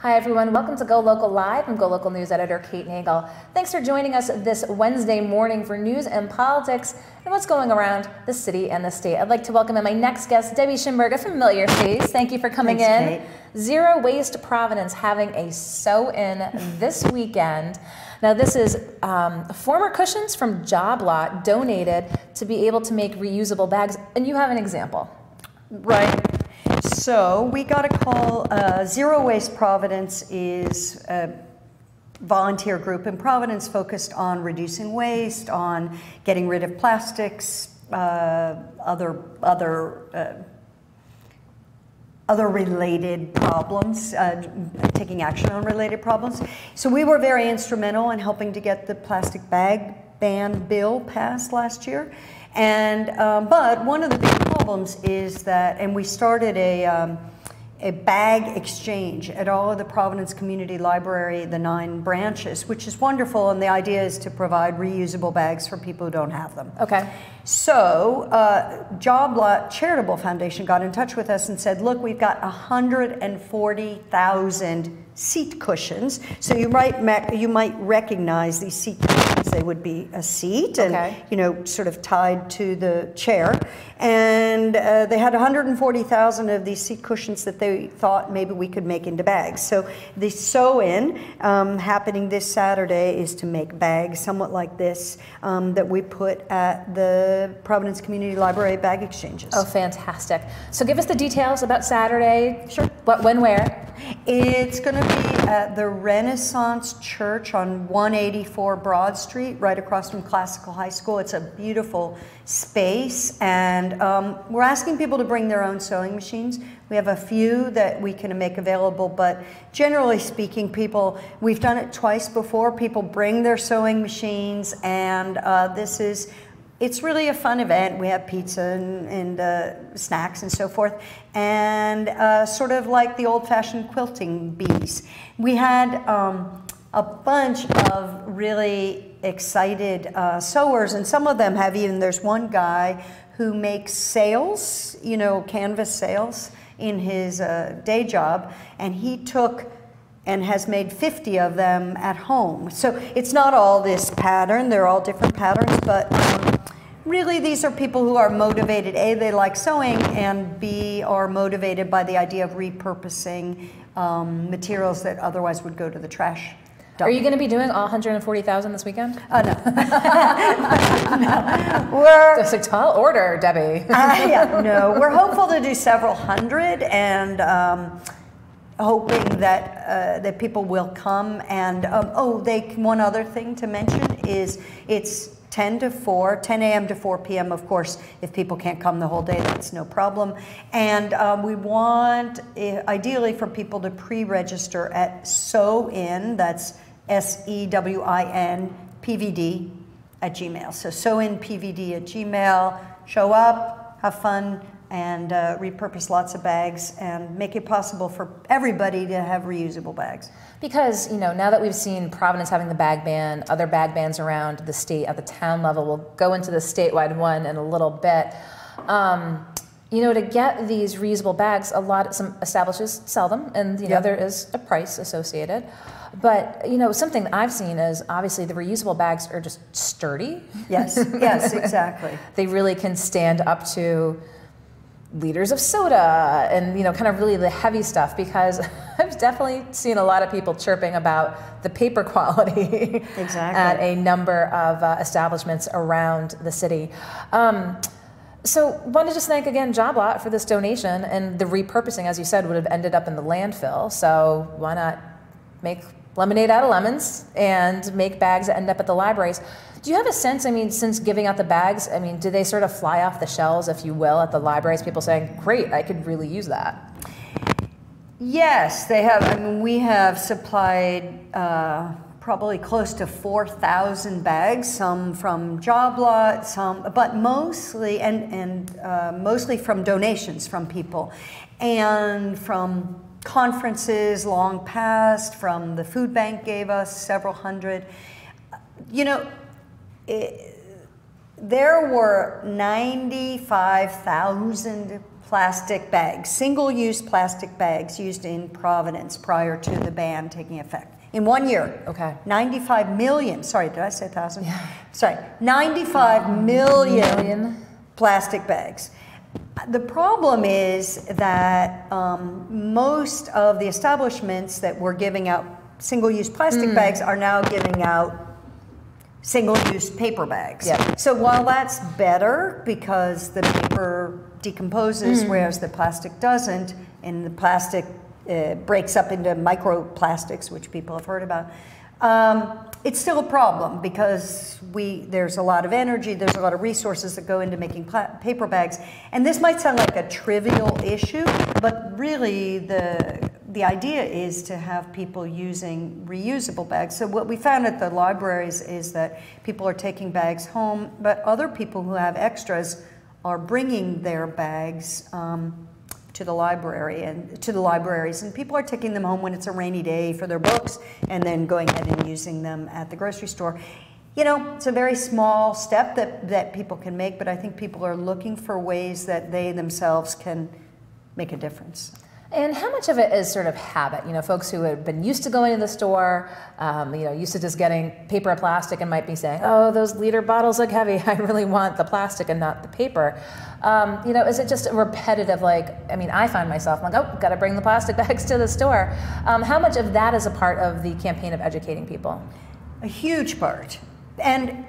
Hi everyone, welcome to Go Local Live. I'm Go Local News Editor Kate Nagle. Thanks for joining us this Wednesday morning for news and politics and what's going around the city and the state. I'd like to welcome in my next guest, Debbie Schimberg, a familiar face. Thank you for coming in. Kate. Zero Waste Providence having a sew-in this weekend. Now this is former cushions from Job Lot donated to be able to make reusable bags, and you have an example. Right. So we got a call. Zero Waste Providence is a volunteer group in Providence focused on reducing waste, on getting rid of plastics, other related problems, taking action on related problems. So we were very instrumental in helping to get the plastic bag ban bill passed last year. And but one of the big problems is that, and we started a bag exchange at all of the Providence Community Library, the 9 branches, which is wonderful. And the idea is to provide reusable bags for people who don't have them. Okay. So Job Lot Charitable Foundation got in touch with us and said, look, we've got 140,000 seat cushions. So you might recognize these seat cushions. They would be a seat and, you know, sort of tied to the chair. And they had 140,000 of these seat cushions that they thought maybe we could make into bags. So the sew-in happening this Saturday is to make bags somewhat like this that we put at the Providence Community Library bag exchanges. Oh, fantastic. So give us the details about Saturday. Sure. What, when, where? It's going to be at the Renaissance Church on 184 Broad Street, right across from Classical High School. It's a beautiful space, and we're asking people to bring their own sewing machines. We have a few that we can make available, but generally speaking, we've done it twice before. People bring their sewing machines, and it's really a fun event. We have pizza and snacks and so forth, and sort of like the old-fashioned quilting bees. We had a bunch of really excited sewers, and some of them have there's one guy who makes sails, you know, canvas sails in his day job, and he took and has made 50 of them at home. So it's not all this pattern, they're all different patterns, but really these are people who are motivated. A, they like sewing, and B, are motivated by the idea of repurposing materials that otherwise would go to the trash dump. Are you going to be doing all 140,000 this weekend? No. No. That's a tall order, Debbie. Yeah, no, we're hopeful to do several hundred, and hoping that that people will come. And one other thing to mention is it's 10 a.m. to 4 p.m. Of course, if people can't come the whole day, that's no problem. And we want, ideally, for people to pre-register at sewin, that's SEWIN PVD @gmail. So sewin PVD @gmail. Show up, have fun, and repurpose lots of bags and make it possible for everybody to have reusable bags. Because, you know, now that we've seen Providence having the bag ban, other bag bans around the state at the town level, we'll go into the statewide one in a little bit. You know, to get these reusable bags, some establishments sell them, and, you know, there is a price associated. But, you know, something that I've seen is obviously the reusable bags are just sturdy. Yes, yes, exactly. They really can stand up to liters of soda and, you know, kind of really the heavy stuff, because I've definitely seen a lot of people chirping about the paper quality at a number of establishments around the city. So want to just thank again Job Lot for this donation, and the repurposing, as you said, would have ended up in the landfill. So why not make lemonade out of lemons and make bags that end up at the libraries? Do you have a sense, I mean, since giving out the bags, I mean, do they sort of fly off the shelves, if you will, at the libraries, people saying, great, I could really use that? Yes, they have. I mean, we have supplied probably close to 4,000 bags, some from Job Lot, but mostly, mostly from donations from people, and from conferences long past, from the food bank gave us several hundred. You know, there were 95,000 plastic bags, single-use plastic bags used in Providence prior to the ban taking effect. In 1 year. Okay. 95 million. Sorry, did I say 1,000? Yeah. Sorry. 95 million plastic bags. The problem is that most of the establishments that were giving out single-use plastic bags are now giving out single-use paper bags. Yep. So while that's better because the paper decomposes whereas the plastic doesn't, and the plastic breaks up into microplastics, which people have heard about, it's still a problem because there's a lot of energy, there's a lot of resources that go into making paper bags. And this might sound like a trivial issue, but really the idea is to have people using reusable bags. So what we found at the libraries is that people are taking bags home, but other people who have extras are bringing their bags to the library and to the libraries, and people are taking them home when it's a rainy day for their books and then going ahead and using them at the grocery store. You know, it's a very small step that people can make, but I think people are looking for ways that they themselves can make a difference. And how much of it is sort of habit? You know, folks who have been used to going to the store, you know, used to just getting paper or plastic and might be saying, oh, those liter bottles look heavy. I really want the plastic and not the paper. You know, is it just a repetitive, like, I mean, I find myself like, oh, got to bring the plastic bags to the store. How much of that is a part of the campaign of educating people? A huge part. And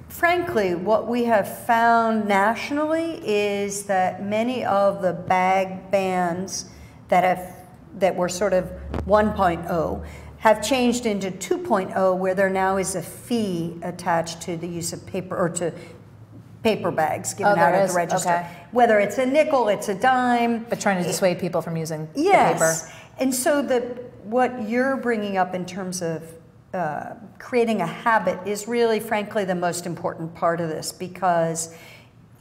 frankly, what we have found nationally is that many of the bag bans that were sort of 1.0 have changed into 2.0, where there now is a fee attached to the use of paper, or to paper bags given out at the register. Okay. Whether it's a nickel, it's a dime. But trying to dissuade people from using the paper. And so what you're bringing up in terms of creating a habit is really, frankly, the most important part of this, because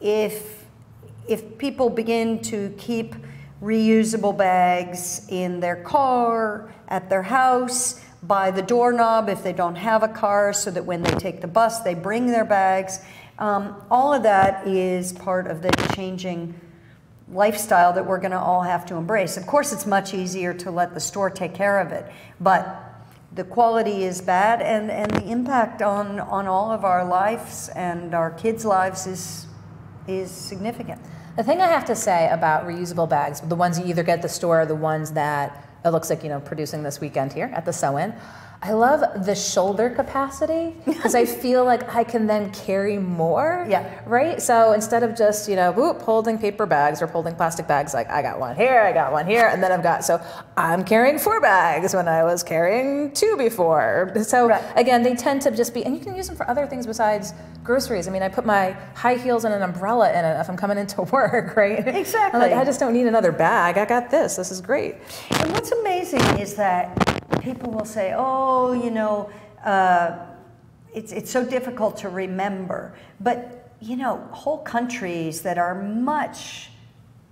if people begin to keep reusable bags in their car, at their house, by the doorknob if they don't have a car, so that when they take the bus they bring their bags, all of that is part of the changing lifestyle that we're going to all have to embrace. Of course, it's much easier to let the store take care of it, but the quality is bad, and the impact on all of our lives and our kids' lives is significant. The thing I have to say about reusable bags, the ones you either get at the store or the ones that it looks like, you know, producing this weekend here at the sew-in, I love the shoulder capacity, because I feel like I can then carry more, right? So instead of just, you know, whoop, holding paper bags or holding plastic bags, like I got one here, and then so I'm carrying 4 bags when I was carrying 2 before. So again, they tend to just be, and you can use them for other things besides groceries. I mean, I put my high heels and an umbrella in it if I'm coming into work, right? Exactly. I'm like, I just don't need another bag. I got this. This is great. And what's amazing is that people will say, oh, you know, it's so difficult to remember. But, you know, whole countries that are much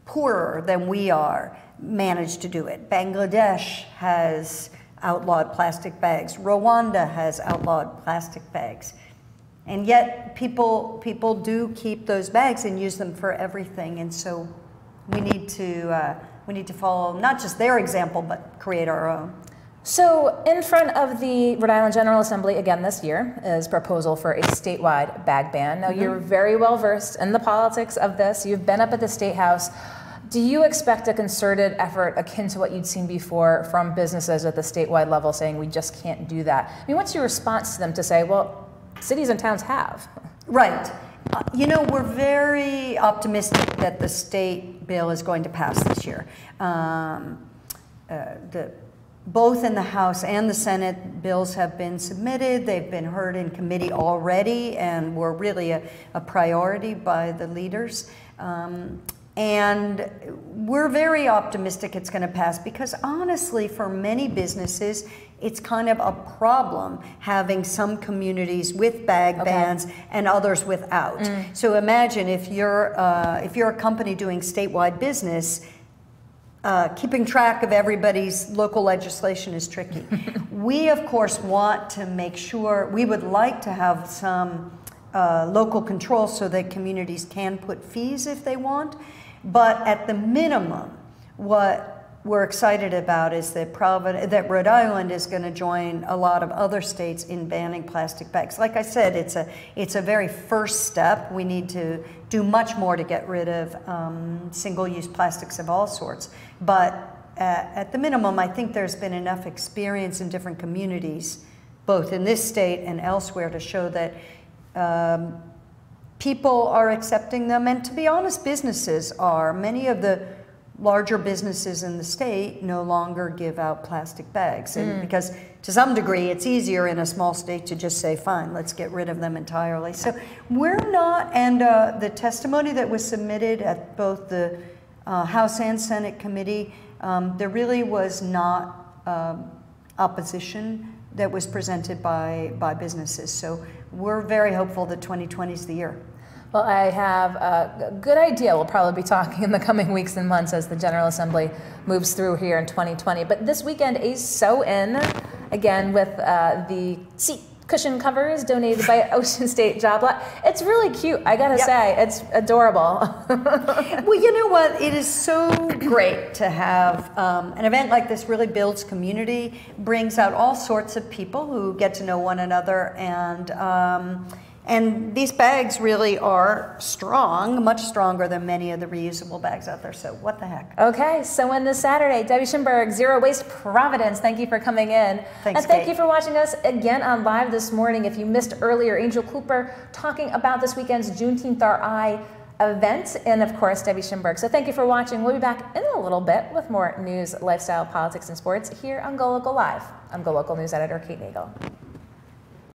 poorer than we are manage to do it. Bangladesh has outlawed plastic bags. Rwanda has outlawed plastic bags. And yet people do keep those bags and use them for everything. And so we need to follow not just their example, but create our own. So in front of the Rhode Island General Assembly again this year is a proposal for a statewide bag ban. Now you're very well versed in the politics of this. You've been up at the State House. Do you expect a concerted effort akin to what you'd seen before from businesses at the statewide level saying we just can't do that? I mean, what's your response to them to say, well, cities and towns have? Right. You know, we're very optimistic that the state bill is going to pass this year. Both in the House and the Senate, bills have been submitted. They've been heard in committee already and were really a priority by the leaders. And we're very optimistic it's going to pass, because honestly, for many businesses, it's kind of a problem having some communities with bag bans and others without. So imagine if you're a company doing statewide business, keeping track of everybody's local legislation is tricky. We, of course, want to make sure, we would like to have some local control so that communities can put fees if they want. But at the minimum, what we're excited about is that Rhode Island is going to join a lot of other states in banning plastic bags. Like I said, it's a very first step. We need to do much more to get rid of single-use plastics of all sorts. But at the minimum, I think there's been enough experience in different communities, both in this state and elsewhere, to show that people are accepting them. And to be honest, businesses are. Many of the larger businesses in the state no longer give out plastic bags. And because to some degree it's easier in a small state to just say, fine, let's get rid of them entirely. So we're not, and the testimony that was submitted at both the House and Senate committee, there really was not opposition that was presented by businesses. So we're very hopeful that 2020 is the year. Well, I have a good idea. We'll probably be talking in the coming weeks and months as the General Assembly moves through here in 2020. But this weekend is so in, again, with the seat cushion covers donated by Ocean State Job Lot. It's really cute, I gotta say. It's adorable. Well, you know what? It is so great to have an event like this. Really builds community, brings out all sorts of people who get to know one another, and these bags really are strong, much stronger than many of the reusable bags out there. So what the heck? Okay, so in this Saturday, Debbie Schimberg, Zero Waste Providence, thank you for coming in. Thanks, and thank Kate. you for watching us again on Live this morning. If you missed earlier, Angel Cooper talking about this weekend's Juneteenth Our Eye event, and of course, Debbie Schimberg. So thank you for watching. We'll be back in a little bit with more news, lifestyle, politics, and sports here on GoLocal Live. I'm GoLocal News Editor Kate Nagle.